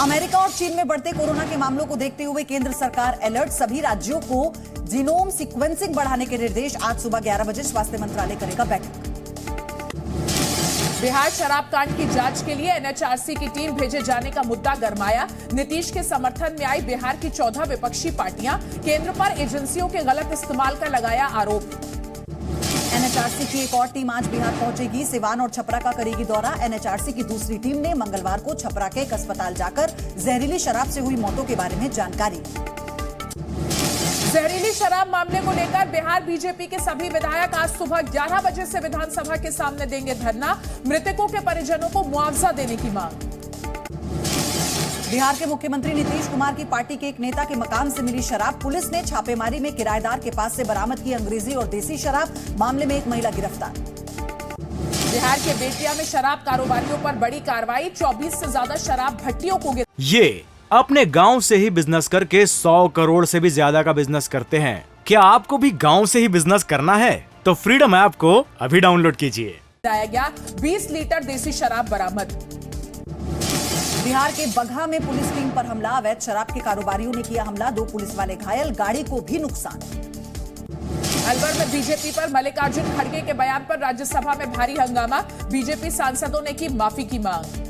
America और चीन में बढ़ते कोरोना के मामलों को देखते हुए केंद्र सरकार अलर्ट। सभी राज्यों को जीनोम सीक्वेंसिंग बढ़ाने के निर्देश। आज सुबह 11 बजे स्वास्थ्य मंत्रालय करेगा बैठक। बिहार शराब कांड की जांच के लिए एनएचआरसी की टीम भेजे जाने का मुद्दा गरमाया। नीतीश के समर्थन में आई बिहार की 14 विपक्षी पार्टियां। केंद्र पर एजेंसियों के गलत इस्तेमाल का लगाया आरोप। एनएचआरसी की एक और टीम आज बिहार पहुंचेगी। सिवान और छपरा का करेगी दौरा। एनएचआरसी की दूसरी टीम ने मंगलवार को छपरा के एक अस्पताल जाकर जहरीली शराब से हुई मौतों के बारे में जानकारी। जहरीली शराब मामले को लेकर बिहार बीजेपी के सभी विधायक आज सुबह 11 बजे से विधानसभा के सामने देंगे धरना। मृतकों के परिजनों को मुआवजा देने की मांग। बिहार के मुख्यमंत्री नीतीश कुमार की पार्टी के एक नेता के मकान से मिली शराब। पुलिस ने छापेमारी में किराएदार के पास से बरामद की अंग्रेजी और देसी शराब। मामले में एक महिला गिरफ्तार। बिहार के बेतिया में शराब कारोबारियों पर बड़ी कार्रवाई। 24 से ज्यादा शराब भट्टियों को ये अपने गांव से ही बिजनेस करके 100 करोड़ से भी ज्यादा का बिजनेस करते हैं। क्या आपको भी गांव से ही बिजनेस करना है? तो फ्रीडम ऐप को अभी डाउनलोड कीजिए। लाया गया 20 लीटर देसी शराब बरामद। बिहार के बगहा में पुलिस टीम पर हमला। अवैध शराब के कारोबारियों ने किया हमला। 2 पुलिस वाले घायल, गाड़ी को भी नुकसान। अलवर में बीजेपी पर मल्लिकार्जुन खड़गे के बयान पर राज्यसभा में भारी हंगामा। बीजेपी सांसदों ने की माफी की मांग।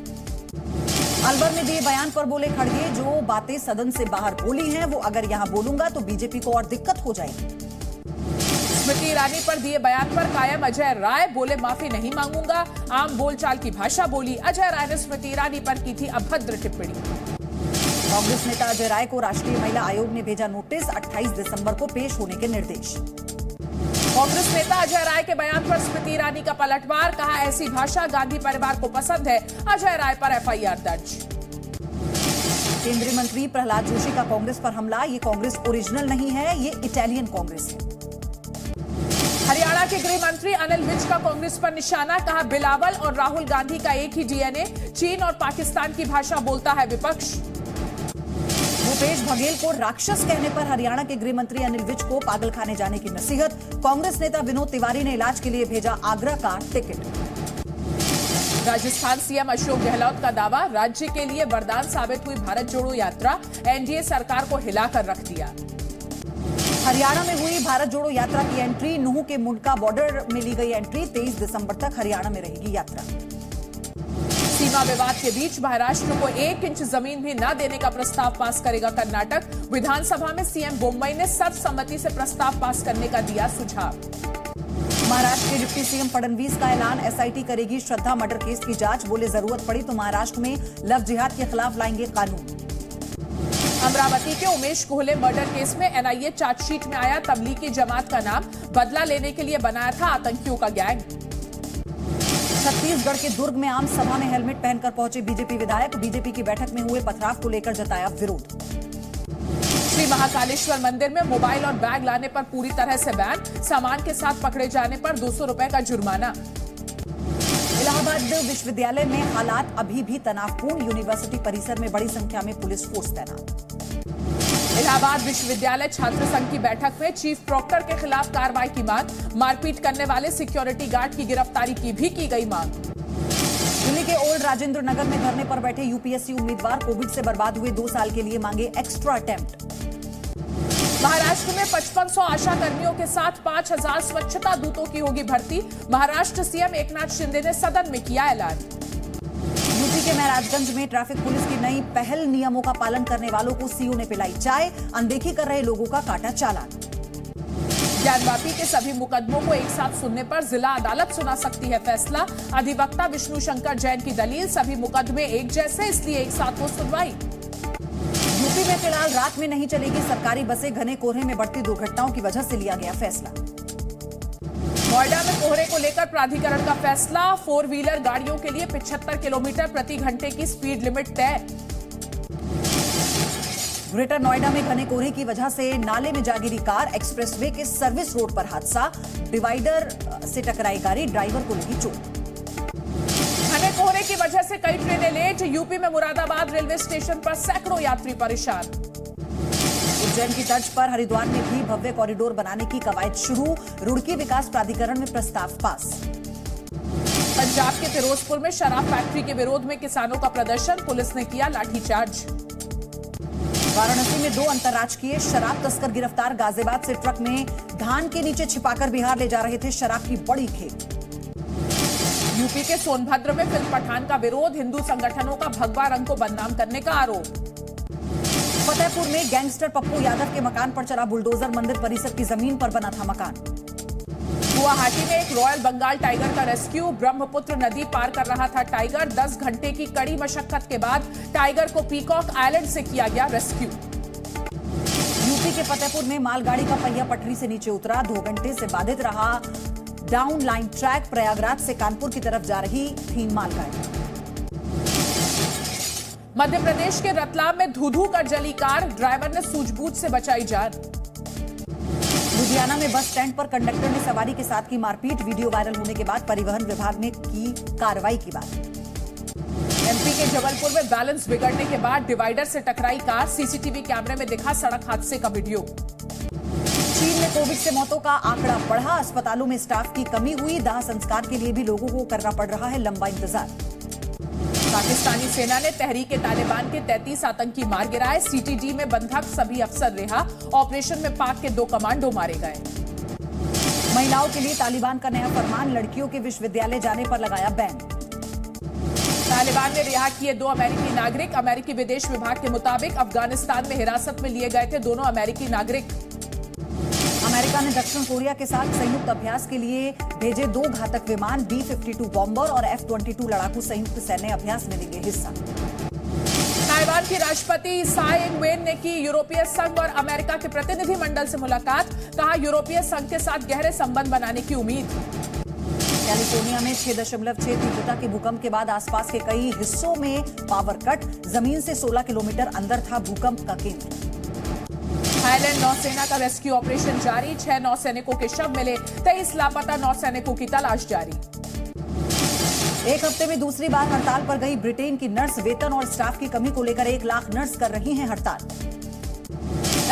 अलवर में दिए बयान पर बोले खड़गे, जो बातें सदन से बाहर बोली हैं वो अगर यहां बोलूंगा तो बीजेपी को और दिक्कत हो जाएगी। स्मृति ईरानी पर दिए बयान पर कायम अजय राय बोले माफी नहीं मांगूंगा। आम बोलचाल की भाषा बोली। अजय राय ने स्मृति ईरानी पर की थी अभद्र टिप्पणी। कांग्रेस नेता अजय राय को राष्ट्रीय महिला आयोग ने भेजा नोटिस। 28 दिसंबर को पेश होने के निर्देश। कांग्रेस नेता अजय राय के बयान पर स्मृति ईरानी का पलटवार। कहा ऐसी भाषा गांधी परिवार को पसंद है। अजय राय पर एफआईआर दर्ज। केंद्रीय मंत्री प्रहलाद जोशी का कांग्रेस पर हमला। ये कांग्रेस ओरिजिनल नहीं है, ये इटालियन कांग्रेस है। हरियाणा के गृह मंत्री अनिल विज का कांग्रेस पर निशाना। कहा बिलावल और राहुल गांधी का एक ही डीएनए। चीन और पाकिस्तान की भाषा बोलता है विपक्ष। भूपेश बघेल को राक्षस कहने पर हरियाणा के गृह मंत्री अनिल विज को पागलखाने जाने की नसीहत। कांग्रेस नेता विनोद तिवारी ने इलाज के लिए भेजा आगरा का टिकट। राजस्थान सीएम अशोक गहलोत का दावा। राज्य के लिए वरदान साबित हुई भारत जोड़ो यात्रा। एनडीए सरकार को हिलाकर रख दिया। हरियाणा में हुई भारत जोड़ो यात्रा की एंट्री। नूह के मुंडका बॉर्डर में ली गई एंट्री। 23 दिसंबर तक हरियाणा में रहेगी यात्रा। सीमा विवाद के बीच महाराष्ट्र को 1 इंच जमीन भी न देने का प्रस्ताव पास करेगा कर्नाटक। विधानसभा में सीएम बोम्मई ने सर्वसम्मति से प्रस्ताव पास करने का दिया सुझाव। महाराष्ट्र के डिप्टी सीएम फडणवीस का ऐलान। एसआईटी करेगी श्रद्धा मर्डर केस की जांच। बोले जरूरत पड़ी तो महाराष्ट्र में लव जिहाद के खिलाफ लाएंगे कानून। अमरावती के उमेश कोहले मर्डर केस में एनआईए चार्जशीट में आया तबलीगी जमात का नाम। बदला लेने के लिए बनाया था आतंकियों का गैंग। छत्तीसगढ़ के दुर्ग में आम सभा में हेलमेट पहनकर पहुंचे बीजेपी विधायक। बीजेपी की बैठक में हुए पथराव को लेकर जताया विरोध। श्री महाकालेश्वर मंदिर में मोबाइल और बैग लाने पर पूरी तरह से बैन। सामान के साथ पकड़े जाने पर 200 रुपए का जुर्माना। इलाहाबाद विश्वविद्यालय में हालात अभी भी तनावपूर्ण। यूनिवर्सिटी परिसर में बड़ी संख्या में पुलिस फोर्स तैनात। इलाहाबाद विश्वविद्यालय छात्र संघ की बैठक में चीफ प्रॉक्टर के खिलाफ कार्रवाई की मांग। मारपीट करने वाले सिक्योरिटी गार्ड की गिरफ्तारी की भी की गई मांग। दिल्ली के ओल्ड राजेंद्र नगर में धरने पर बैठे यूपीएससी उम्मीदवार कोविड से बर्बाद हुए 2 साल के लिए मांगे एक्स्ट्रा अटेम्प्ट। महाराष्ट्र में 5500 आशा कर्मियों के साथ 5000 स्वच्छता दूतों की होगी भर्ती। महाराष्ट्र सीएम एकनाथ शिंदे ने सदन में किया ऐलान। यूपी के महराजगंज में ट्रैफिक पुलिस की नई पहल। नियमों का पालन करने वालों को सीओ ने पिलाई चाय। अनदेखी कर रहे लोगों का काटा चालान। ज्ञानवापी के सभी मुकदमों को एक साथ सुनने पर जिला अदालत सुना सकती है फैसला। अधिवक्ता विष्णु शंकर जैन की दलील। सभी मुकदमे एक जैसे, इसलिए एक साथ हो सुनवाई। यूपी में फिलहाल रात में नहीं चलेगी सरकारी बसें। घने कोहरे में बढ़ती दुर्घटनाओं की वजह से लिया गया फैसला। नोएडा में कोहरे को लेकर प्राधिकरण का फैसला। 4 व्हीलर गाड़ियों के लिए 75 किलोमीटर प्रति घंटे की स्पीड लिमिट तय। ग्रेटर नोएडा में घने कोहरे की वजह से नाले में जा गिरी कार। एक्सप्रेसवे के सर्विस रोड पर हादसा। डिवाइडर से टकराई गाड़ी, ड्राइवर को लगी चोट। घने कोहरे की वजह से कई ट्रेनें लेट। यूपी में मुरादाबाद रेलवे स्टेशन पर सैकड़ों यात्री परेशान। उज्जैन की तर्ज पर हरिद्वार में भी भव्य कॉरिडोर बनाने की कवायद शुरू। रुड़की विकास प्राधिकरण में प्रस्ताव पास। पंजाब के फिरोजपुर में शराब फैक्ट्री के विरोध में किसानों का प्रदर्शन, पुलिस ने किया लाठीचार्ज। वाराणसी में 2 अंतर्राज्यीय शराब तस्कर गिरफ्तार, गाजियाबाद से ट्रक में धान के नीचे छिपाकर बिहार ले जा रहे थे शराब की बड़ी खेप। यूपी के सोनभद्र में फिल्म पठान का विरोध, हिंदू संगठनों का भगवा रंग को बदनाम करने का आरोप। फतेहपुर में गैंगस्टर पप्पू यादव के मकान पर चला बुलडोजर, मंदिर परिसर की जमीन पर बना था मकान। गुवाहाटी में एक रॉयल बंगाल टाइगर का रेस्क्यू, ब्रह्मपुत्र नदी पार कर रहा था टाइगर, 10 घंटे की कड़ी मशक्कत के बाद टाइगर को पीकॉक आइलैंड से किया गया रेस्क्यू। यूपी के फतेहपुर में मालगाड़ी का पहिया पटरी से नीचे उतरा, 2 घंटे से बाधित रहा डाउन लाइन ट्रैक, प्रयागराज से कानपुर की तरफ जा रही थी मालगाड़ी। मध्य प्रदेश के रतलाम में धू-धू कर जली कार, ड्राइवर ने सूझबूझ से बचाई जान। लुधियाना में बस स्टैंड पर कंडक्टर ने सवारी के साथ की मारपीट, वीडियो वायरल होने के बाद परिवहन विभाग ने की कार्रवाई की बात। एमपी के जबलपुर में बैलेंस बिगड़ने के बाद डिवाइडर से टकराई कार, सीसीटीवी कैमरे में दिखा सड़क हादसे का वीडियो। चीन में कोविड से मौतों का आंकड़ा बढ़ा, अस्पतालों में स्टाफ की कमी हुई, दाह संस्कार के लिए भी लोगों को करना पड़ रहा है लंबा इंतजार। पाकिस्तानी सेना ने तहरीके तालिबान के 33 आतंकी मार गिराए, सीटीडी में बंधक सभी अफसर रिहा, ऑपरेशन में पाक के 2 कमांडो मारे गए। महिलाओं के लिए तालिबान का नया फरमान, लड़कियों के विश्वविद्यालय जाने पर लगाया बैन। तालिबान ने रिहा किए 2 अमेरिकी नागरिक, अमेरिकी विदेश विभाग के मुताबिक अफगानिस्तान में हिरासत में लिए गए थे दोनों अमेरिकी नागरिक। अमेरिका ने दक्षिण कोरिया के साथ संयुक्त अभ्यास के लिए भेजे 2 घातक विमान, B-52 बॉम्बर और F-22 लड़ाकू संयुक्त सैन्य अभ्यास में लेंगे हिस्सा। ताइवान की राष्ट्रपति साई इंग-वेन ने की यूरोपीय संघ और अमेरिका के प्रतिनिधिमंडल से मुलाकात, कहा यूरोपीय संघ के साथ गहरे संबंध बनाने की उम्मीद। कैलिफोर्निया में 6.6 तीव्रता के भूकंप के बाद आसपास के कई हिस्सों में पावर कट, जमीन से 16 किलोमीटर अंदर था भूकंप का केंद्र। थाईलैंड नौसेना का रेस्क्यू ऑपरेशन जारी, 6 नौसैनिकों के शव मिले, 23 लापता नौसैनिकों की तलाश जारी। एक हफ्ते में दूसरी बार हड़ताल पर गई ब्रिटेन की नर्स, वेतन और स्टाफ की कमी को लेकर 1 लाख नर्स कर रही हैं हड़ताल।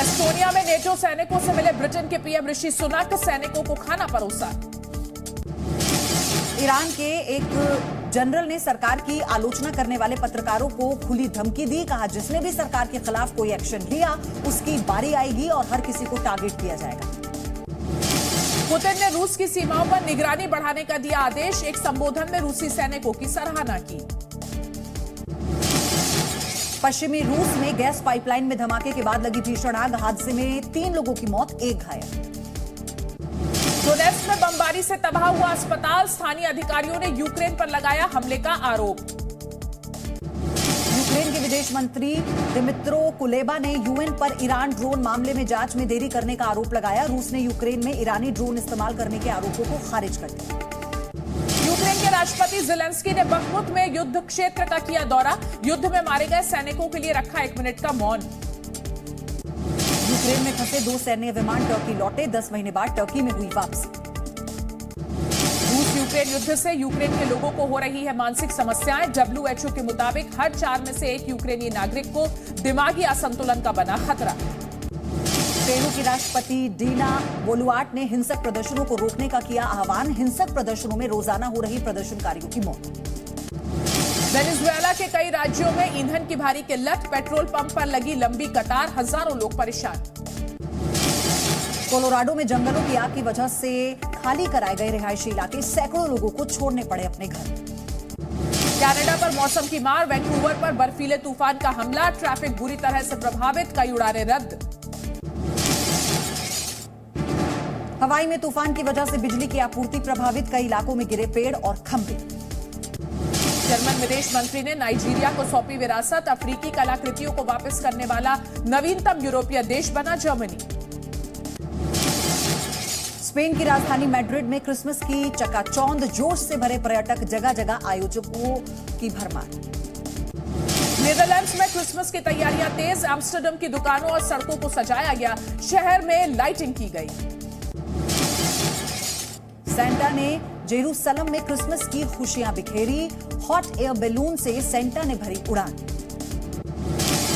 एस्टोनिया में नेटो सैनिकों से मिले ब्रिटेन के पीएम ऋषि सुनक, सैनिकों को खाना परोसा। ईरान के एक जनरल ने सरकार की आलोचना करने वाले पत्रकारों को खुली धमकी दी, कहा जिसने भी सरकार के खिलाफ कोई एक्शन लिया उसकी बारी आएगी और हर किसी को टारगेट किया जाएगा। पुतिन ने रूस की सीमाओं पर निगरानी बढ़ाने का दिया आदेश, एक संबोधन में रूसी सैनिकों की सराहना की। पश्चिमी रूस में गैस पाइपलाइन में धमाके के बाद लगी भीषण आग, हादसे में 3 लोगों की मौत, 1 घायल। डोनेट्स्क में बमबारी से तबाह हुआ अस्पताल, स्थानीय अधिकारियों ने यूक्रेन पर लगाया हमले का आरोप। यूक्रेन के विदेश मंत्री दिमित्रो कुलेबा ने यूएन पर ईरान ड्रोन मामले में जांच में देरी करने का आरोप लगाया, रूस ने यूक्रेन में ईरानी ड्रोन इस्तेमाल करने के आरोपों को खारिज कर दिया। यूक्रेन के राष्ट्रपति ज़ेलेंस्की ने बखमुत में युद्ध क्षेत्र का किया दौरा, युद्ध में मारे गए सैनिकों के लिए रखा 1 मिनट का मौन। यूक्रेन में फंसे 2 सैन्य विमान टर्की लौटे, 10 महीने बाद टर्की में हुई वापसी। रूस यूक्रेन युद्ध से यूक्रेन के लोगों को हो रही है मानसिक समस्याएं, WHO के मुताबिक हर 4 में से 1 यूक्रेनी नागरिक को दिमागी असंतुलन का बना खतरा। पेरू की राष्ट्रपति डीना बोलुआर्ट ने हिंसक प्रदर्शनों को रोकने का किया आह्वान, हिंसक प्रदर्शनों में रोजाना हो रही प्रदर्शनकारियों की मौत। वेनेजुएला के कई राज्यों में ईंधन की भारी किल्लत, पेट्रोल पंप पर लगी लंबी कतार, हजारों लोग परेशान। कोलोराडो में जंगलों की आग की वजह से खाली कराए गए रिहायशी इलाके, सैकड़ों लोगों को छोड़ने पड़े अपने घर। कनाडा पर मौसम की मार, वैंकूवर पर बर्फीले तूफान का हमला, ट्रैफिक बुरी तरह से प्रभावित, कई उड़ानें रद्द। हवाई में तूफान की वजह से बिजली की आपूर्ति प्रभावित, कई इलाकों में गिरे पेड़ और खंभे। जर्मन विदेश मंत्री ने नाइजीरिया को सौंपी विरासत, अफ्रीकी कलाकृतियों को वापस करने वाला नवीनतम यूरोपीय देश बना जर्मनी। स्पेन की राजधानी मैड्रिड में क्रिसमस की चकाचौंध, जोश से भरे पर्यटक, जगह जगह आयोजकों की भरमार। नीदरलैंड्स में क्रिसमस की तैयारियां तेज, एम्स्टर्डम की दुकानों और सड़कों को सजाया गया, शहर में लाइटिंग की गई। सेंटा ने जेरूसलम में क्रिसमस की खुशियां बिखेरी, हॉट एयर बैलून से सेंटा ने भरी उड़ान।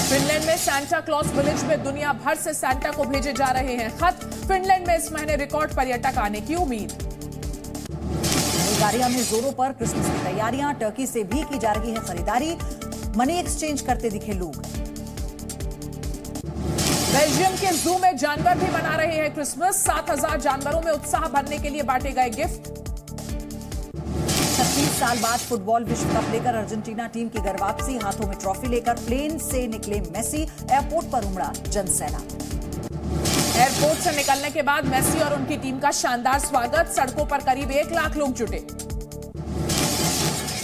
फिनलैंड में सांता क्लॉज विलेज में दुनिया भर से सांता को भेजे जा रहे हैं खत, फिनलैंड में इस महीने रिकॉर्ड पर्यटक आने की उम्मीद। बुल्गारिया में जोरों पर क्रिसमस की तैयारियां, टर्की से भी की जा रही है खरीदारी, मनी एक्सचेंज करते दिखे लोग। बेल्जियम के जू में जानवर भी मना रहे हैं क्रिसमस। 7,000 जानवरों में उत्साह भरने के लिए बांटे गए गिफ्ट। 36 साल बाद फुटबॉल विश्व कप लेकर अर्जेंटीना टीम की घर वापसी, हाथों में ट्रॉफी लेकर प्लेन से निकले मेसी, एयरपोर्ट पर उमड़ा जनसैलाब। एयरपोर्ट से निकलने के बाद मेसी और उनकी टीम का शानदार स्वागत, सड़कों पर करीब 1 लाख लोग जुटे।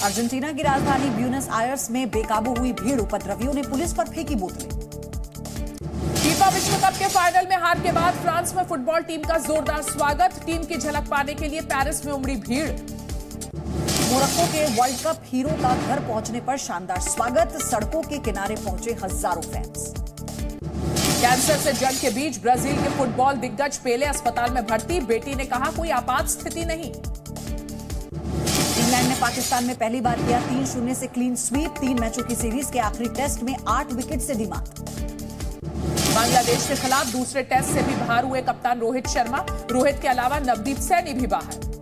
अर्जेंटीना की राजधानी ब्यूनस आयर्स में बेकाबू हुई भीड़, उपद्रवियों ने पुलिस पर फेंकी बोतलें। फीफा विश्व कप के फाइनल में हार के बाद फ्रांस में फुटबॉल टीम का जोरदार स्वागत, टीम की झलक पाने के लिए पेरिस में उमड़ी भीड़। मोरक्को के वर्ल्ड कप हीरो का घर पहुंचने पर शानदार स्वागत, सड़कों के किनारे पहुंचे हजारों फैंस। कैंसर से जंग के बीच ब्राजील के फुटबॉल दिग्गज पेले अस्पताल में भर्ती, बेटी ने कहा कोई आपात स्थिति नहीं। इंग्लैंड ने पाकिस्तान में पहली बार किया 3-0 से क्लीन स्वीप, 3 मैचों की सीरीज के आखिरी टेस्ट में 8 विकेट से दी मात। बांग्लादेश के खिलाफ दूसरे टेस्ट से भी बाहर हुए कप्तान रोहित शर्मा, रोहित के अलावा नवदीप सैनी भी बाहर।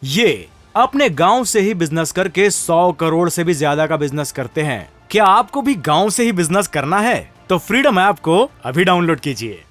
ये अपने गांव से ही बिजनेस करके 100 करोड़ से भी ज्यादा का बिजनेस करते हैं। क्या आपको भी गांव से ही बिजनेस करना है? तो फ्रीडम ऐप को अभी डाउनलोड कीजिए।